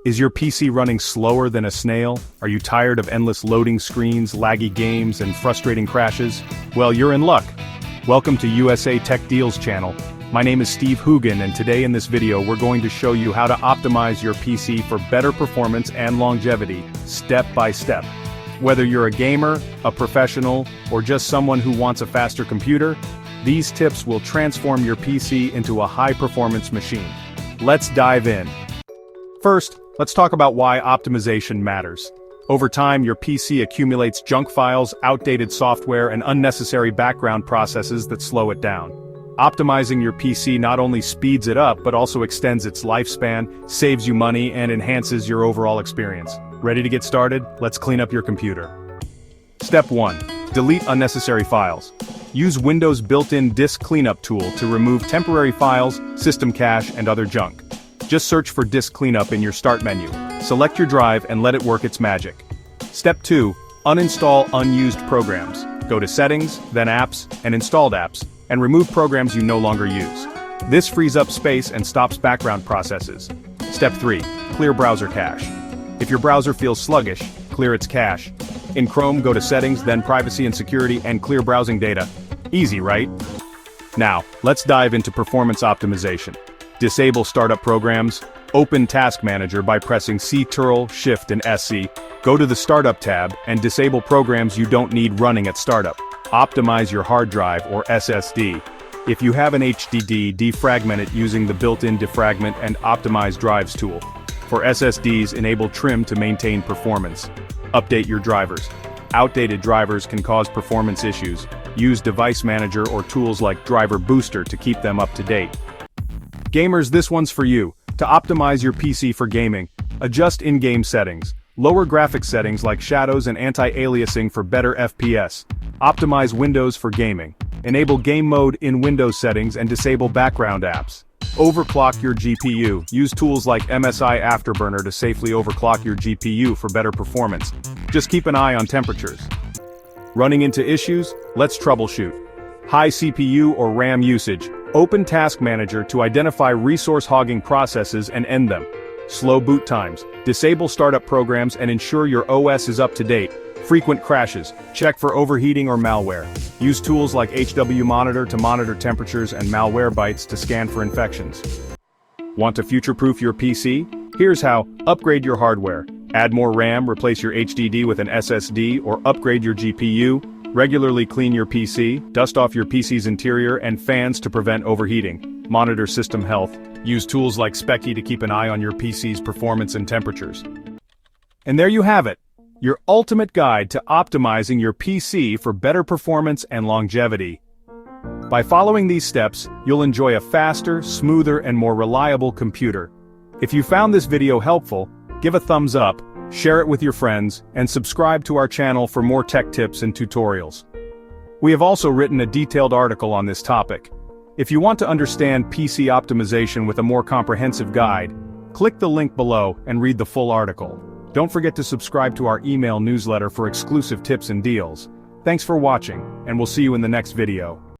Is your PC running slower than a snail? Are you tired of endless loading screens, laggy games, and frustrating crashes? Well, you're in luck. Welcome to USA Tech Deals channel. My name is Steve Hugan, and today in this video we're going to show you how to optimize your PC for better performance and longevity, step by step. Whether you're a gamer, a professional, or just someone who wants a faster computer, these tips will transform your PC into a high-performance machine. Let's dive in. First, let's talk about why optimization matters. Over time, your PC accumulates junk files, outdated software, and unnecessary background processes that slow it down. Optimizing your PC not only speeds it up, but also extends its lifespan, saves you money, and enhances your overall experience. Ready to get started? Let's clean up your computer. Step 1. Delete unnecessary files. Use Windows' built-in disk cleanup tool to remove temporary files, system cache, and other junk. Just search for disk cleanup in your Start menu. Select your drive and let it work its magic. Step 2. Uninstall unused programs. Go to Settings, then Apps, and Installed Apps, and remove programs you no longer use. This frees up space and stops background processes. Step 3. Clear browser cache. If your browser feels sluggish, clear its cache. In Chrome, go to Settings, then Privacy and Security, and clear browsing data. Easy, right? Now, let's dive into performance optimization. Disable startup programs. Open Task Manager by pressing Ctrl, Shift, and SC. Go to the Startup tab and disable programs you don't need running at startup. Optimize your hard drive or SSD. If you have an HDD, defragment it using the built-in defragment and optimize drives tool. For SSDs, enable trim to maintain performance. Update your drivers. Outdated drivers can cause performance issues. Use Device Manager or tools like Driver Booster to keep them up to date. Gamers, this one's for you. To optimize your PC for gaming, adjust in-game settings. Lower graphics settings like shadows and anti-aliasing for better FPS. Optimize Windows for gaming. Enable game mode in Windows settings and disable background apps. Overclock your GPU. Use tools like MSI Afterburner to safely overclock your GPU for better performance. Just keep an eye on temperatures. Running into issues? Let's troubleshoot. High CPU or RAM usage. Open Task Manager to identify resource-hogging processes and end them. Slow boot times. Disable startup programs and ensure your OS is up to date. Frequent crashes. Check for overheating or malware. Use tools like HWMonitor to monitor temperatures and Malwarebytes to scan for infections. Want to future-proof your PC? Here's how. Upgrade your hardware. Add more RAM, replace your HDD with an SSD, or upgrade your GPU. Regularly clean your PC, dust off your PC's interior and fans to prevent overheating. Monitor system health. Use tools like Speccy to keep an eye on your PC's performance and temperatures. And there you have it. Your ultimate guide to optimizing your PC for better performance and longevity. By following these steps, you'll enjoy a faster, smoother, and more reliable computer. If you found this video helpful, give a thumbs up, share it with your friends, and subscribe to our channel for more tech tips and tutorials. We have also written a detailed article on this topic. If you want to understand PC optimization with a more comprehensive guide, click the link below and read the full article. Don't forget to subscribe to our email newsletter for exclusive tips and deals. Thanks for watching, and we'll see you in the next video.